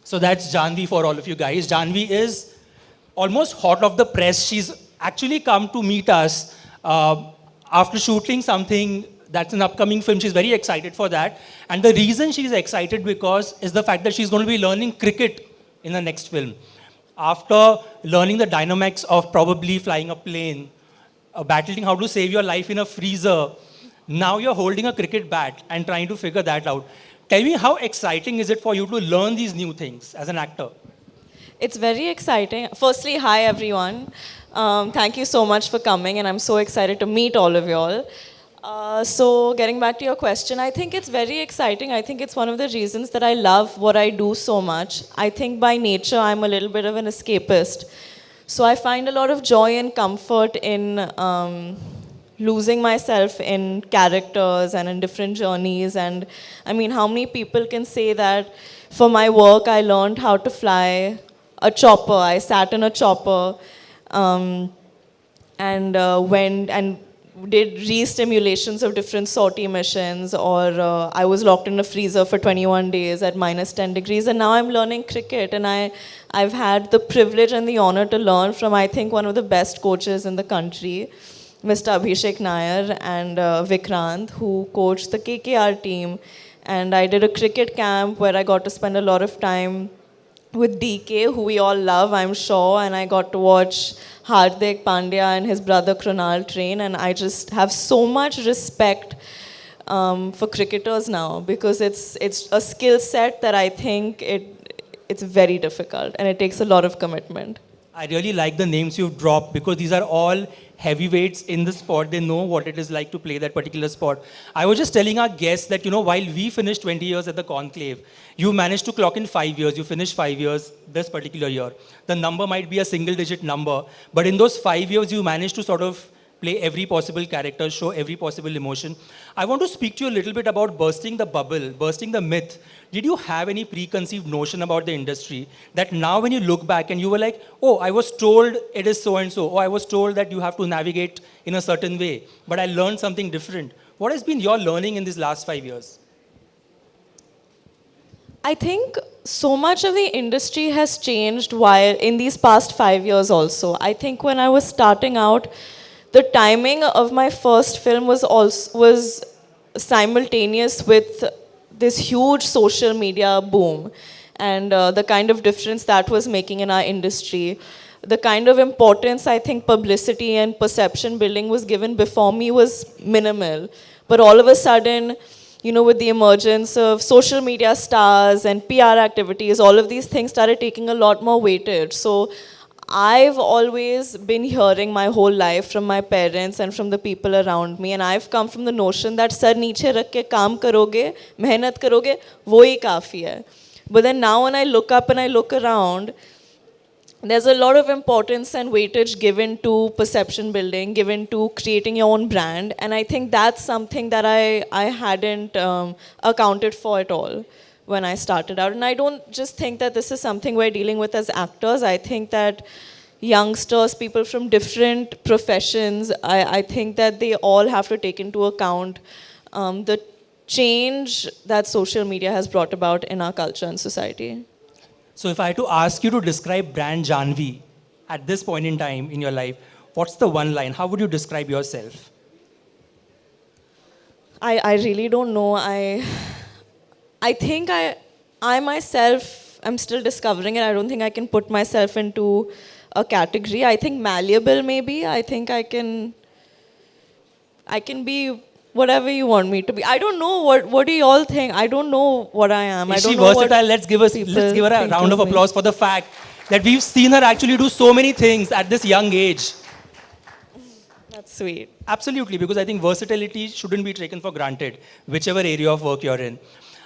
So that's Janhvi for all of you guys. Janhvi is almost hot off the press. She's actually come to meet us after shooting something that's an upcoming film. She's very excited for that. And the reason she's excited because is the fact that she's going to be learning cricket in the next film. After learning the dynamics of probably flying a plane, battling how to save your life in a freezer, now you're holding a cricket bat and trying to figure that out. Tell me, how exciting is it for you to learn these new things as an actor? It's very exciting. Firstly, hi everyone. Thank you so much for coming, and I'm so excited to meet all of y'all. So getting back to your question, I think it's very exciting. I think it's one of the reasons that I love what I do so much. I think by nature, I'm a little bit of an escapist. So I find a lot of joy and comfort in losing myself in characters and in different journeys. And I mean, how many people can say that for my work, I learned how to fly a chopper. I sat in a chopper and went and did re-stimulations of different sortie missions, or I was locked in a freezer for 21 days at minus 10 degrees, and now I'm learning cricket, and I've had the privilege and the honor to learn from, I think, one of the best coaches in the country, Mr. Abhishek Nair and Vikrant, who coached the KKR team. And I did a cricket camp where I got to spend a lot of time with DK, who we all love, I'm sure, and I got to watch Hardik Pandya and his brother Krunal train, and I just have so much respect for cricketers now, because it's a skill set that I think it's very difficult and it takes a lot of commitment. I really like the names you've dropped because these are all heavyweights in the sport. They know what it is like to play that particular sport. I was just telling our guests that, you know, while we finished 20 years at the Conclave, you managed to clock in 5 years. You finished 5 years this particular year. The number might be a single-digit number, but in those 5 years, you managed to sort of play every possible character, show every possible emotion. I want to speak to you a little bit about bursting the bubble, bursting the myth. Did you have any preconceived notion about the industry that now when you look back and you were like, oh, I was told it is so and so, or I was told that you have to navigate in a certain way, but I learned something different. What has been your learning in these last 5 years? I think so much of the industry has changed while in these past 5 years also. I think when I was starting out, the timing of my first film was simultaneous with this huge social media boom, and the kind of difference that was making in our industry. The kind of importance I think publicity and perception building was given before me was minimal. But all of a sudden, you know, with the emergence of social media stars and PR activities, all of these things started taking a lot more weightage. So I've always been hearing my whole life from my parents and from the people around me, and I've come from the notion that sar niche rakh ke kaam karoge, mehnat karoge, wo hi kafi hai. But then now when I look up and I look around, there's a lot of importance and weightage given to perception building, given to creating your own brand, and I think that's something that I hadn't accounted for at all when I started out. And I don't just think that this is something we're dealing with as actors. I think that youngsters, people from different professions, I think that they all have to take into account the change that social media has brought about in our culture and society. So if I had to ask you to describe brand Janhvi at this point in time in your life, what's the one line? How would you describe yourself? I really don't know. I think I myself am still discovering it. I don't think I can put myself into a category. I think malleable maybe. I think I can be whatever you want me to be. I don't know what do you all think? I don't know what I am. Is I don't she know versatile? Let's give her a round of applause for the fact that we've seen her actually do so many things at this young age. That's sweet. Absolutely, because I think versatility shouldn't be taken for granted, whichever area of work you're in.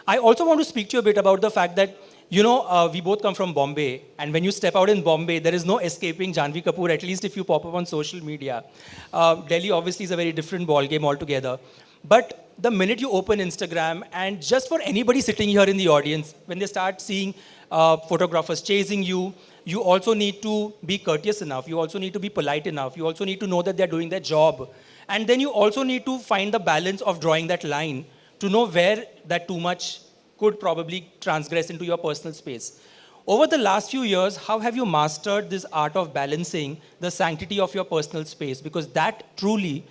I also want to speak to you a bit about the fact that, you know, we both come from Bombay, and when you step out in Bombay, there is no escaping Janhvi Kapoor, at least if you pop up on social media. Delhi obviously is a very different ballgame altogether. But the minute you open Instagram, and just for anybody sitting here in the audience, when they start seeing photographers chasing you, you also need to be courteous enough. You also need to be polite enough. You also need to know that they're doing their job. And then you also need to find the balance of drawing that line to know where that too much could probably transgress into your personal space. Over the last few years, how have you mastered this art of balancing the sanctity of your personal space? Because that truly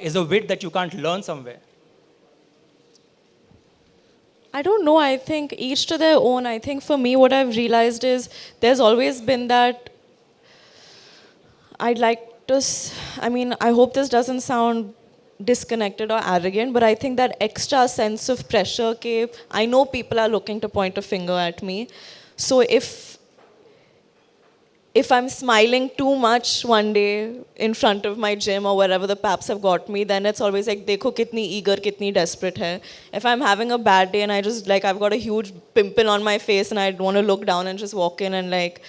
is a wit that you can't learn somewhere. I don't know. I think each to their own. I think for me, what I've realized is there's always been that I'd like to, I mean, I hope this doesn't sound disconnected or arrogant, but I think that extra sense of pressure, ke, I know people are looking to point a finger at me. So if I'm smiling too much one day in front of my gym or wherever the paps have got me, then it's always like, dekho kitni eager, kitni desperate hai. If I'm having a bad day and I just like, I've got a huge pimple on my face and I want to look down and just walk in and like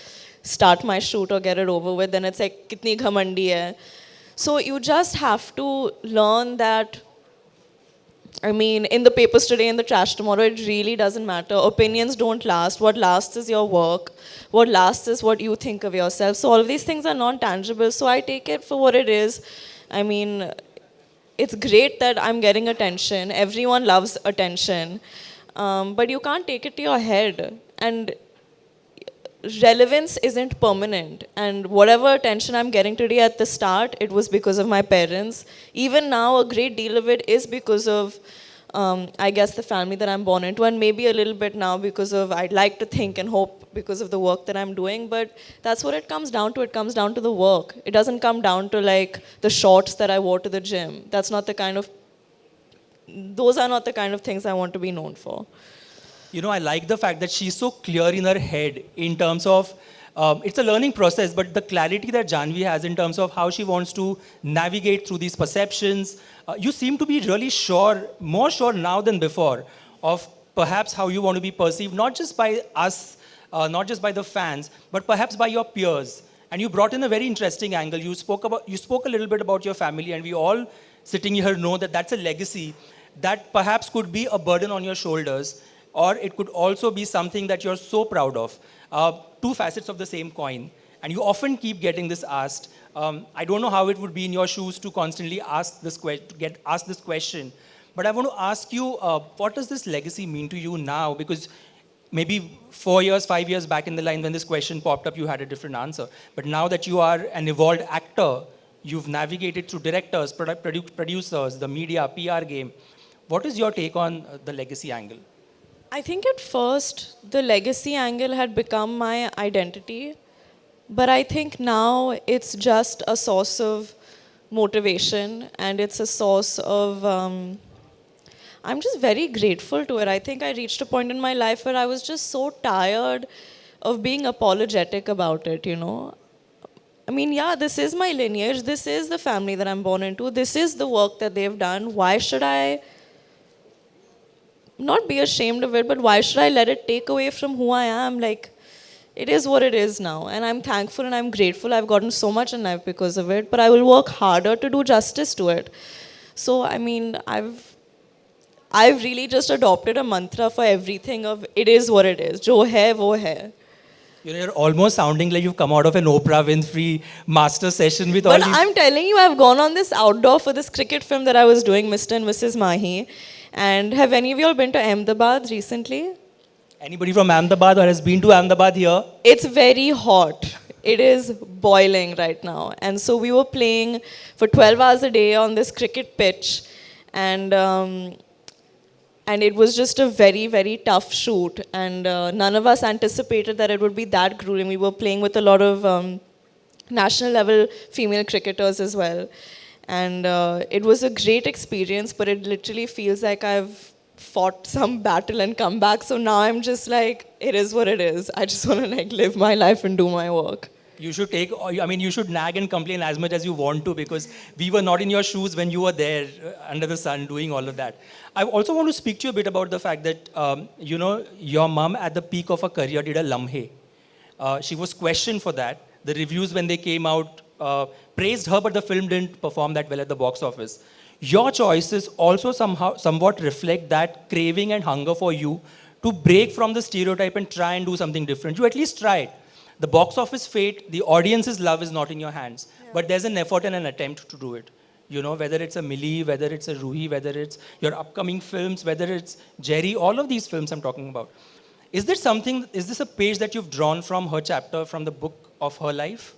start my shoot or get it over with, then it's like, kitni ghamandi hai. So you just have to learn that, I mean, in the papers today, in the trash tomorrow, it really doesn't matter. Opinions don't last. What lasts is your work. What lasts is what you think of yourself. So all of these things are non-tangible. So I take it for what it is. I mean, it's great that I'm getting attention. Everyone loves attention. But you can't take it to your head. And relevance isn't permanent, and whatever attention I'm getting today at the start, it was because of my parents. Even now, a great deal of it is because of, I guess, the family that I'm born into, and maybe a little bit now because of, I'd like to think and hope because of the work that I'm doing, but that's what it comes down to. It comes down to the work. It doesn't come down to like the shorts that I wore to the gym. Those are not the kind of things I want to be known for. You know, I like the fact that she's so clear in her head in terms of, it's a learning process, but the clarity that Janhvi has in terms of how she wants to navigate through these perceptions. You seem to be really sure, more sure now than before, of perhaps how you want to be perceived, not just by us, not just by the fans, but perhaps by your peers. And you brought in a very interesting angle. You spoke a little bit about your family, and we all sitting here know that that's a legacy that perhaps could be a burden on your shoulders, or it could also be something that you're so proud of. Two facets of the same coin. And you often keep getting this asked. I don't know how it would be in your shoes to constantly get asked this question. But I want to ask you, what does this legacy mean to you now? Because maybe 4 years, 5 years back in the line when this question popped up, you had a different answer. But now that you are an evolved actor, you've navigated through directors, producers, the media, PR game. What is your take on the legacy angle? I think at first the legacy angle had become my identity, but I think now it's just a source of motivation, and it's a source of, I'm just very grateful to it. I think I reached a point in my life where I was just so tired of being apologetic about it, you know. I mean, yeah, this is my lineage, this is the family that I'm born into, this is the work that they've done. Why should I not be ashamed of it, but why should I let it take away from who I am? Like, it is what it is now, and I'm thankful and I'm grateful. I've gotten so much in life because of it, but I will work harder to do justice to it. So, I mean, I've really just adopted a mantra for everything of it is what it is. Jo hai, wo hai. You know, you're almost sounding like you've come out of an Oprah Winfrey master session with all But these... I'm telling you, I've gone on this outdoor for this cricket film that I was doing, Mr. and Mrs. Mahi. And have any of you all been to Ahmedabad recently? Anybody from Ahmedabad or has been to Ahmedabad here? It's very hot. It is boiling right now. And so we were playing for 12 hours a day on this cricket pitch. And it was just a very, very tough shoot. And none of us anticipated that it would be that grueling. We were playing with a lot of national level female cricketers as well. And it was a great experience, but it literally feels like I've fought some battle and come back. So now I'm just like, it is what it is. I just want to like live my life and do my work. You should you should nag and complain as much as you want to, because we were not in your shoes when you were there under the sun doing all of that. I also want to speak to you a bit about the fact that, you know, your mom at the peak of her career did a lamhe. She was questioned for that. The reviews when they came out praised her, but the film didn't perform that well at the box office. Your choices also somewhat reflect that craving and hunger for you to break from the stereotype and try and do something different. You at least tried. The box office fate, the audience's love is not in your hands. Yeah. But there's an effort and an attempt to do it. You know, whether it's a Millie, whether it's a Ruhi, whether it's your upcoming films, whether it's Jerry, all of these films I'm talking about. Is there something, is this a page that you've drawn from her chapter, from the book of her life?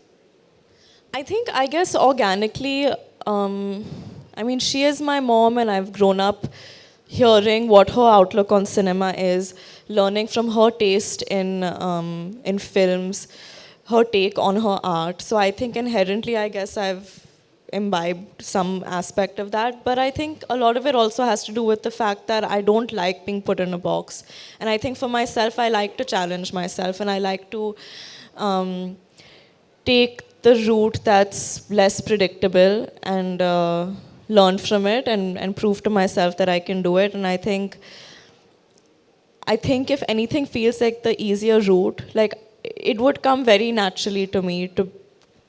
I guess organically, I mean, she is my mom, and I've grown up hearing what her outlook on cinema is, learning from her taste in films, her take on her art. So I think inherently, I guess I've imbibed some aspect of that. But I think a lot of it also has to do with the fact that I don't like being put in a box. And I think for myself, I like to challenge myself, and I like to take the route that's less predictable and learn from it and prove to myself that I can do it. And I think if anything feels like the easier route, like it would come very naturally to me to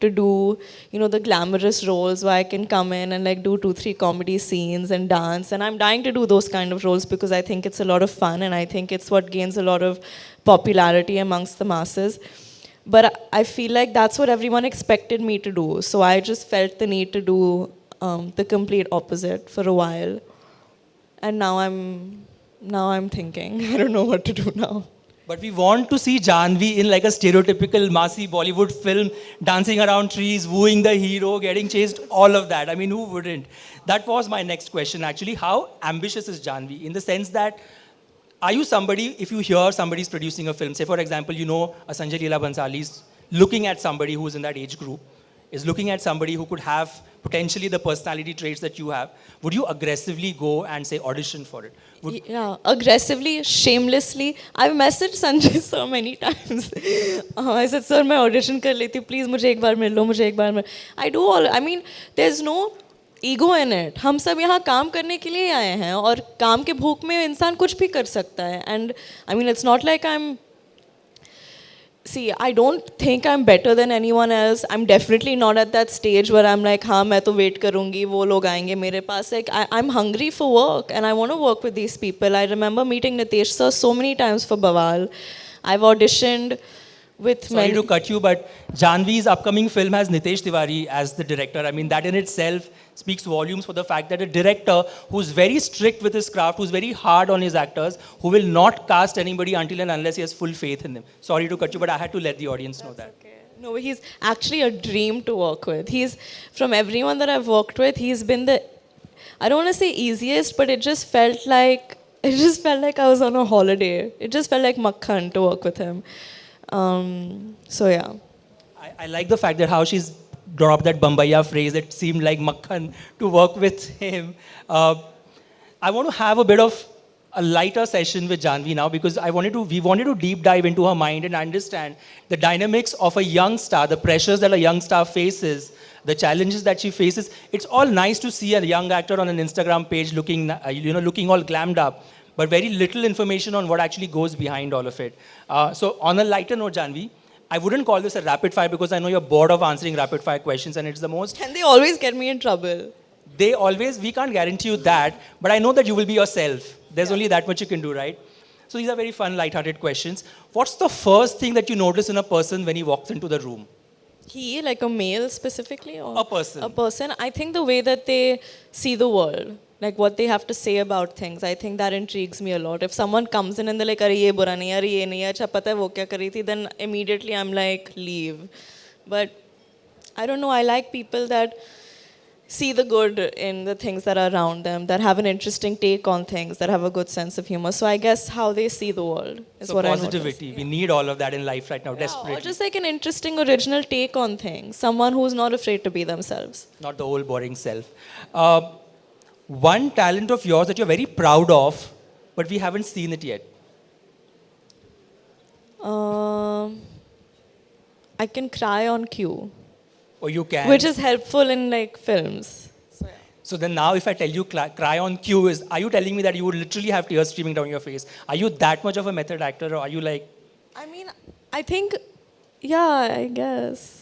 do, the glamorous roles where I can come in and like do 2-3 comedy scenes and dance. And I'm dying to do those kind of roles because I think it's a lot of fun, and I think it's what gains a lot of popularity amongst the masses. But I feel like that's what everyone expected me to do. So I just felt the need to do the complete opposite for a while. And now I'm thinking, I don't know what to do now. But we want to see Janhvi in like a stereotypical Masi Bollywood film, dancing around trees, wooing the hero, getting chased, all of that. I mean, who wouldn't? That was my next question, actually. How ambitious is Janhvi? In the sense that, are you somebody, if you hear somebody's producing a film, say for example, a Sanjay Leela Bhansali's looking at somebody who's in that age group, is looking at somebody who could have potentially the personality traits that you have, would you aggressively go and say audition for it? Yeah, aggressively, shamelessly. I've messaged Sanjay so many times. I said, sir, मैं audition कर लेती, please मुझे एक बार मिल लो, मुझे एक बार मिल. I do all, I mean, there's no ego in it. हम सब यहाँ काम करने के लिए आए हैं, और काम के भूख में इंसान कुछ भी कर सकता है. And I mean, it's not like I don't think I'm better than anyone else. I'm definitely not at that stage where I'm like, हाँ मैं तो wait करूँगी, वो लोग आएंगे मेरे पास. Like I'm hungry for work, and I want to work with these people. I remember meeting Nitesh sir so many times for Bawal. I've auditioned with Sorry to cut you, but Janhvi's upcoming film has Nitesh Tiwari as the director. I mean, that in itself speaks volumes for the fact that a director who's very strict with his craft, who's very hard on his actors, who will not cast anybody until and unless he has full faith in them. Sorry to cut you, but I had to let the audience know that. Okay. No, he's actually a dream to work with. He's, from everyone that I've worked with, he's been the, I don't want to say easiest, but it just felt like I was on a holiday. It just felt like makhan to work with him. So yeah. I like the fact that how she's dropped that Bambaiya phrase. It seemed like makhan to work with him. I want to have a bit of a lighter session with Janhvi now, because we wanted to deep dive into her mind and understand the dynamics of a young star, the pressures that a young star faces, the challenges that she faces. It's all nice to see a young actor on an Instagram page looking all glammed up, but very little information on what actually goes behind all of it. So on a lighter note, Janhvi, I wouldn't call this a rapid fire because I know you're bored of answering rapid fire questions, and it's the most... And they always get me in trouble. We can't guarantee you that, but I know that you will be yourself. There's only that much you can do, right? So these are very fun, light-hearted questions. What's the first thing that you notice in a person when he walks into the room? He, like a male specifically? Or a person. A person. I think the way that they see the world, like what they have to say about things, I think that intrigues me a lot. If someone comes in and they're like, "Arey ye bura nahi, arey ye nahi, acha pata hai wo kya kar rahi thi," then immediately I'm like, leave. But I don't know, I like people that see the good in the things that are around them, that have an interesting take on things, that have a good sense of humor. So I guess how they see the world is so what I positivity. notice. We need all of that in life right now, desperately. Or just like an interesting, original take on things. Someone who's not afraid to be themselves. Not the old boring self. One talent of yours that you're very proud of, but we haven't seen it yet. I can cry on cue. Or you can. Which is helpful in like films. So then now if I tell you cry on cue, are you telling me that you would literally have tears streaming down your face? Are you that much of a method actor, or are you like... I mean, I think, yeah, I guess.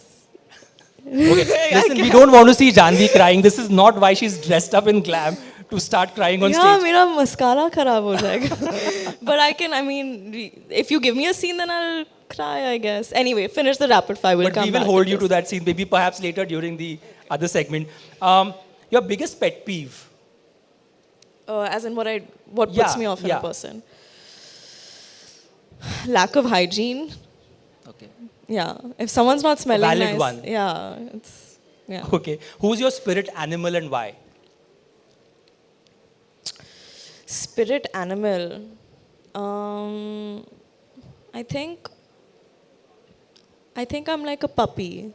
Okay, listen, we don't want to see Janhvi crying. This is not why she's dressed up in glam to start crying on stage. Yeah, my mascara kharab ho jayega. But I mean, if you give me a scene, then I'll cry, I guess. Anyway, finish the rapid fire. But we will hold you to that scene, maybe perhaps later during the other segment. Your biggest pet peeve? As in what puts me off in a person? Lack of hygiene. Okay. Yeah. If someone's not smelling valid nice. one. Yeah. It's, yeah. Okay. Who's your spirit animal and why? Spirit animal. I think I'm like a puppy.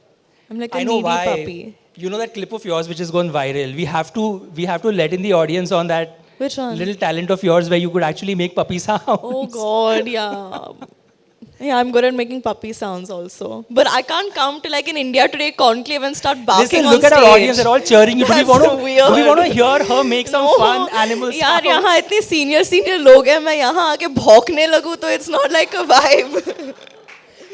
I'm like a I know needy why. puppy. You know that clip of yours which has gone viral. We have to let in the audience on that Which one? little talent of yours where you could actually make puppy sounds. Oh God, yeah. Yeah, I'm good at making puppy sounds also. But I can't come to like an India Today Conclave and start barking Listen, on look at stage. our audience. They're all cheering you. Do we That's want so to? weird. Do we want to hear her make some No. fun animal यार sounds? यहाँ इतने senior लोग हैं मैं यहाँ आके भौंकने लगूँ तो it's not like a vibe.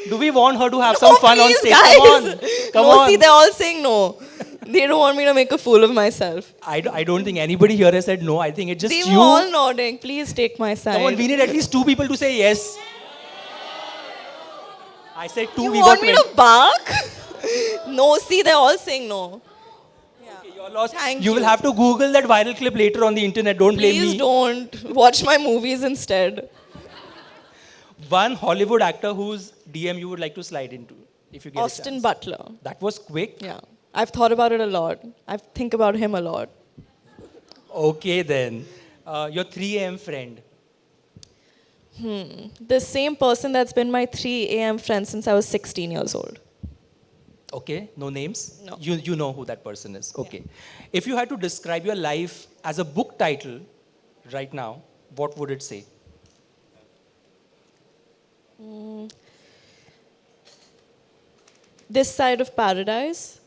Do we want her to have some fun on please, stage? guys. Come No, on. see, they're all saying no. They don't want me to make a fool of myself. I don't think anybody here has said no. I think it's just They you. were all nodding. Please take my side. Come on, we need at least 2 people to say yes. I said 2. You we want got me 20. to bark? No, see, they're all saying no. Okay, you're lost. Thank You will you. have to Google that viral clip later on the internet. Don't blame Please me. don't. Watch my movies instead. One Hollywood actor whose DM you would like to slide into, if you get a Austin chance. Butler. That was quick. Yeah. I've thought about it a lot. I think about him a lot. Okay then. Your 3 a.m. friend. The same person that's been my 3 a.m. friend since I was 16 years old. Okay, no names? No. You know who that person is. Okay. If you had to describe your life as a book title right now, what would it say? This Side of Paradise.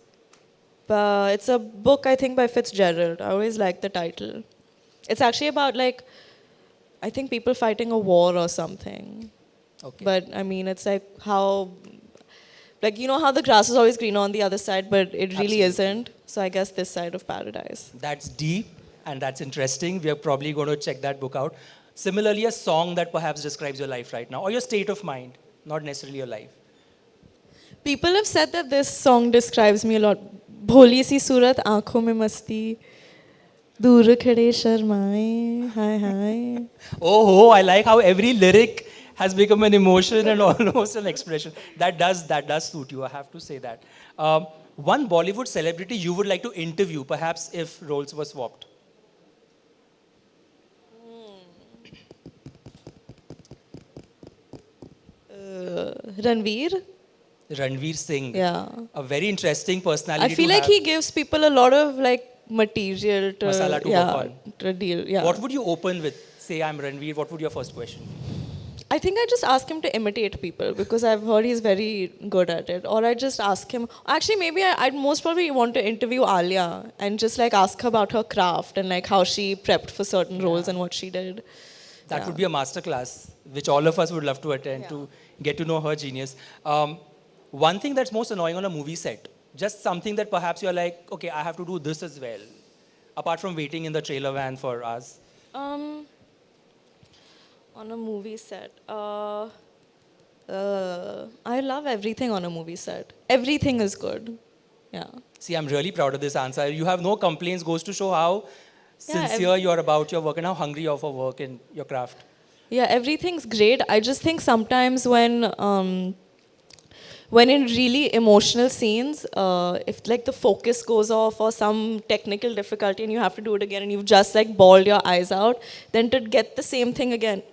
It's a book, I think, by Fitzgerald. I always like the title. It's actually about, like, I think people fighting a war or something. Okay. But, I mean, it's like how, like, you know how the grass is always greener on the other side, but it really Absolutely. isn't. So I guess This Side of Paradise. That's deep and that's interesting. We are probably going to check that book out. Similarly, a song that perhaps describes your life right now or your state of mind, not necessarily your life. People have said that this song describes me a lot. Bholi si surat, aankhon mein masti, dur khade sharmaye, hi hi. Oh, I like how every lyric has become an emotion and almost an expression. That does suit you, I have to say that. One Bollywood celebrity you would like to interview, perhaps if roles were swapped. Ranveer? Ranveer Singh. Yeah. A very interesting personality. I feel to like have. he gives people a lot of like material to, Masala to yeah, work on. to deal. Yeah. What would you open with? Say I'm Ranveer, what would your first question? I think I just ask him to imitate people because I've heard he's very good at it. Or I just ask him. Actually, maybe I'd most probably want to interview Alia and just like ask her about her craft and like how she prepped for certain roles and what she did. That Yeah. would be a masterclass, which all of us would love to attend to get to know her genius. One thing that's most annoying on a movie set, just something that perhaps you're like, okay, I have to do this as well, apart from waiting in the trailer van for us. On a movie set, I love everything on a movie set. Everything is good. Yeah. See, I'm really proud of this answer. You have no complaints, goes to show how Yeah, sincere you are about your work and how hungry you are for work and your craft. Yeah, everything's great. I just think sometimes when in really emotional scenes, if like the focus goes off or some technical difficulty and you have to do it again and you've just like bawled your eyes out, then to get the same thing again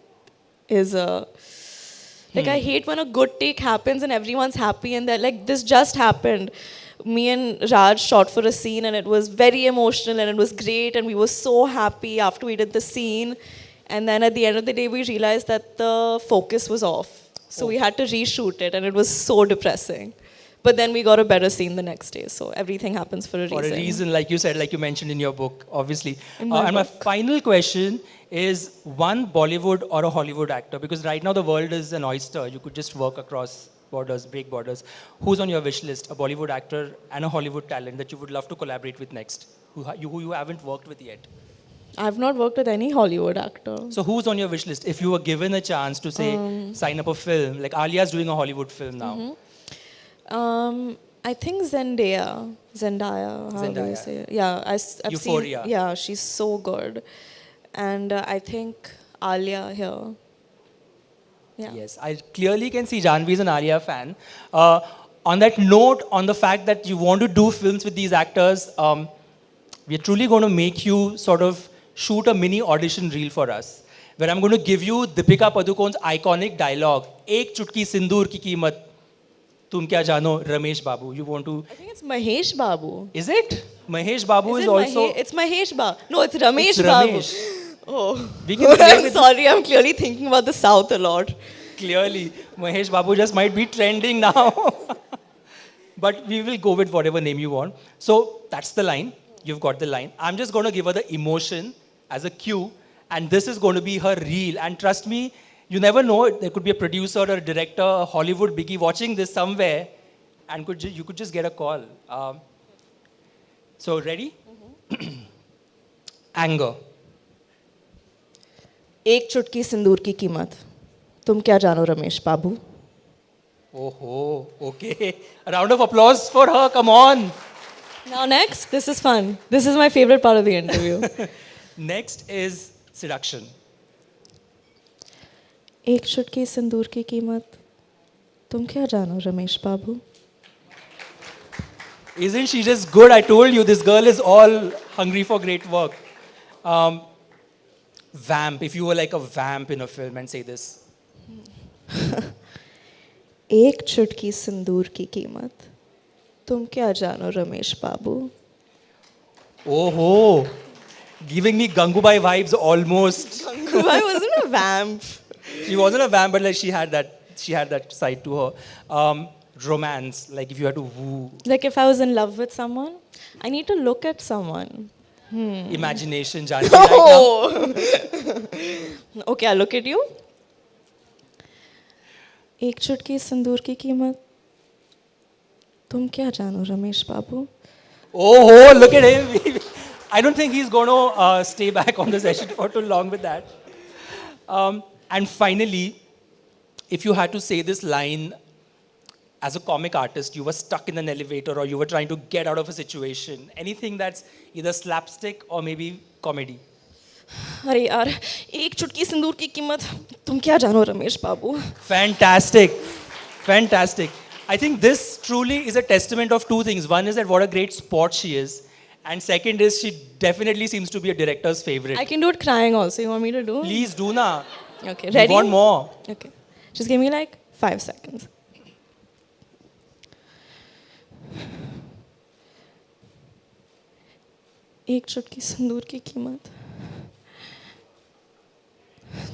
is like I hate when a good take happens and everyone's happy and they're like, this just happened. Me and Raj shot for a scene and it was very emotional and it was great and we were so happy after we did the scene. And then at the end of the day, we realized that the focus was off. So we had to reshoot it and it was so depressing. But then we got a better scene the next day. So everything happens for a reason. For a reason, like you said, like you mentioned in your book, obviously. In my and my book. final question is one Bollywood or a Hollywood actor, because right now the world is an oyster. You could just work across borders, break borders. Who's on your wish list, a Bollywood actor and a Hollywood talent that you would love to collaborate with next, who you haven't worked with yet? I've not worked with any Hollywood actor. So who's on your wish list? If you were given a chance to say, sign up a film, like Alia's doing a Hollywood film now. I think Zendaya. How do Zendaya. you say it? Yeah, I've Euphoria. seen. Yeah, she's so good. And I think Alia here. Yeah. Yes, I clearly can see Janhvi is an Arya fan. On that note, on the fact that you want to do films with these actors, we're truly going to make you sort of shoot a mini audition reel for us, where I'm going to give you Deepika Padukone's iconic dialogue, "Ek chutki sindoor ki कीमत, tum kya jano, Ramesh Babu." You want to? I think it's Mahesh Babu. Is it? Mahesh Babu is it also. It's Mahesh Babu. No, it's Ramesh It's Babu. Ramesh. Oh, We can play I'm with sorry. I'm clearly thinking about the South a lot. Clearly, Mahesh Babu just might be trending now. But we will go with whatever name you want. So that's the line. You've got the line. I'm just going to give her the emotion as a cue. And this is going to be her reel. And trust me, you never know. There could be a producer or a director, a Hollywood biggie watching this somewhere. And you could just get a call. So ready? Anger. एक चुटकी सिंदूर की कीमत तुम क्या जानो रमेश बाबू Oh, okay. A round of applause for her. Come on. Now next, this is fun. This is my favorite part of the interview. Next is seduction. एक चुटकी सिंदूर की कीमत तुम क्या जानो रमेश बाबू Isn't she just good? I told you, this girl is all hungry for great work. Vamp, if you were like a vamp in a film and say this. एक चुटकी सिंदूर की कीमत तुम क्या जानो रमेश बाबू Oh, giving me Gangubai vibes almost. I wasn't a vamp. She wasn't a vamp, but like she had that side to her. Romance, like if you had to woo. Like if I was in love with someone, I need to look at someone. Imagination, Janhvi, right now. Oh. Okay, I'll look at you. एक चुटकी सिंदूर की कीमत तुम क्या जानो रमेश बाबू Oh, look at him. I don't think he's going to stay back on the session for too long with that. And finally, if you had to say this line as a comic artist, you were stuck in an elevator or you were trying to get out of a situation, anything that's either slapstick or maybe comedy. अरे यार एक चुटकी सिंदूर की कीमत तुम क्या जानो रमेश बाबू Fantastic. Fantastic. I think this truly is a testament of two things. One is that what a great sport she is. And second is she definitely seems to be a director's favorite. I can do it crying also. You want me to do? Please do na. Okay, We ready? want more. Okay. Just give me like 5 seconds. एक चुटकी सिंदूर की कीमत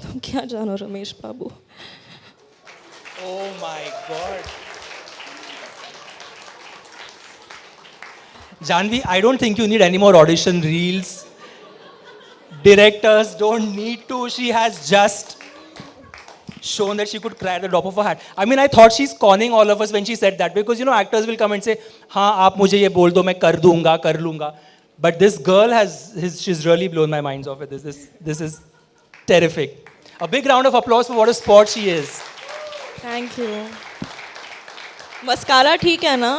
तुम क्या जानो रमेश बाबू Oh my God. Janhvi, I don't think you need any more audition reels. Directors don't need to. She has just shown that she could cry at the drop of her hat. I mean, I thought she's conning all of us when she said that because, you know, actors will come and say, हाँ आप मुझे ये बोल दो मैं कर दूँगा कर लूँगा. But this girl she's really blown my minds off with this. This is terrific. A big round of applause for what a sport she is. Thank you mascara ठीक है ना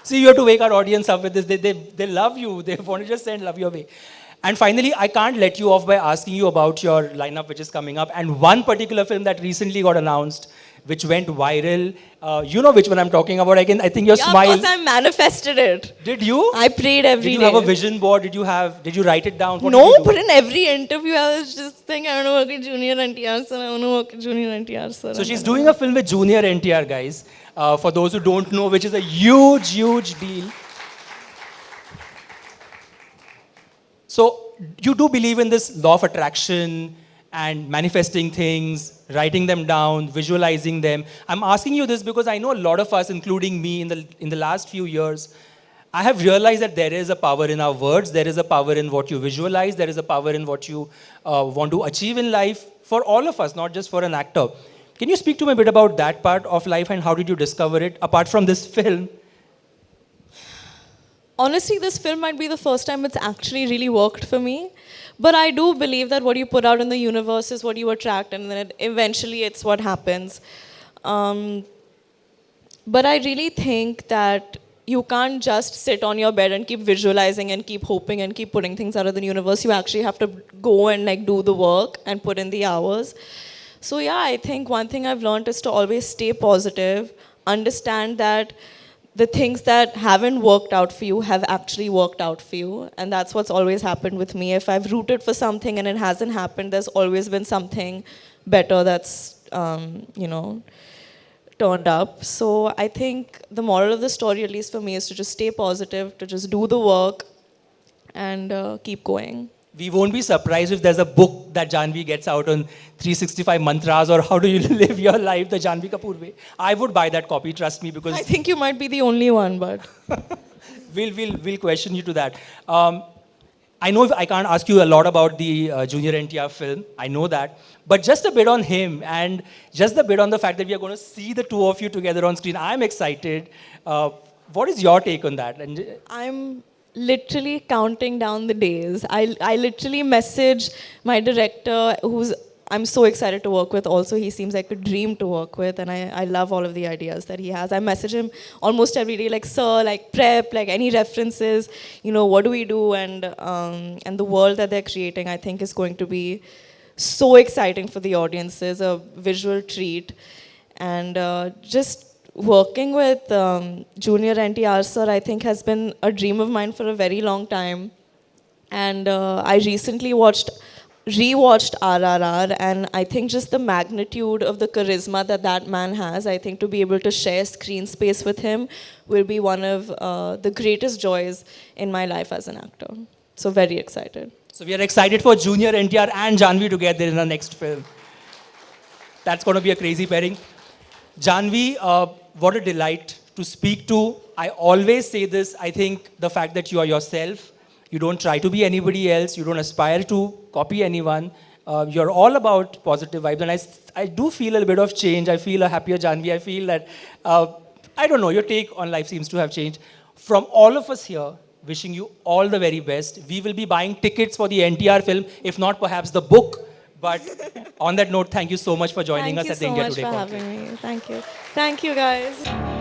See, you have to wake our audience up with this. They love you. They want to just send love your way. And finally, I can't let you off by asking you about your lineup, which is coming up. And one particular film that recently got announced, which went viral. You know which one I'm talking about. I think your smile. Of course, I manifested it. Did you? I prayed every day. Did you have a vision board? Did you write it down? What No, did you do? but in every interview, I was just thinking, I want to work with Junior NTR, sir. I want to work with Junior NTR, sir. So she's doing a film with Junior NTR, guys. For those who don't know, which is a huge, huge deal. So you do believe in this law of attraction and manifesting things, writing them down, visualizing them. I'm asking you this because I know a lot of us, including me, in the last few years, I have realized that there is a power in our words, there is a power in what you visualize, there is a power in what you want to achieve in life for all of us, not just for an actor. Can you speak to me a bit about that part of life and how did you discover it, apart from this film? Honestly, this film might be the first time it's actually really worked for me. But I do believe that what you put out in the universe is what you attract, and then eventually it's what happens. But I really think that you can't just sit on your bed and keep visualizing and keep hoping and keep putting things out of the universe. You actually have to go and like do the work and put in the hours. So yeah, I think one thing I've learned is to always stay positive, understand that the things that haven't worked out for you have actually worked out for you. And that's what's always happened with me. If I've rooted for something and it hasn't happened, there's always been something better that's, turned up. So I think the moral of the story, at least for me, is to just stay positive, to just do the work and keep going. We won't be surprised if there's a book that Janhvi gets out on 365 mantras or how do you live your life the Janhvi Kapoor way. I would buy that copy, trust me, because I think you might be the only one, but... we'll question you to that. I know I can't ask you a lot about the Junior NTR film. I know that. But just a bit on him and just a bit on the fact that we are going to see the two of you together on screen. I'm excited. What is your take on that? And I'm literally counting down the days. I literally message my director, who's I'm so excited to work with also. He seems like a dream to work with, and I love all of the ideas that he has. I message him almost every day, like, sir, like, prep, like, any references, what do we do? And the world that they're creating, I think, is going to be so exciting for the audiences, a visual treat. And just working with Junior NTR sir, I think, has been a dream of mine for a very long time. And I recently rewatched RRR, and I think just the magnitude of the charisma that man has, I think to be able to share screen space with him will be one of the greatest joys in my life as an actor. So very excited. so we are excited for Junior NTR and Janhvi together in the next film. That's going to be a crazy pairing. Janhvi, what a delight to speak to. I always say this, I think the fact that you are yourself, you don't try to be anybody else, you don't aspire to copy anyone, you're all about positive vibes, and I do feel a bit of change. I feel a happier Janhvi. I feel that, I don't know, your take on life seems to have changed. From all of us here, wishing you all the very best. We will be buying tickets for the NTR film, if not perhaps the book. But on that note, thank you so much for joining us at the India Today Conclave. Thank you so much for having me. Thank you. Thank you, guys.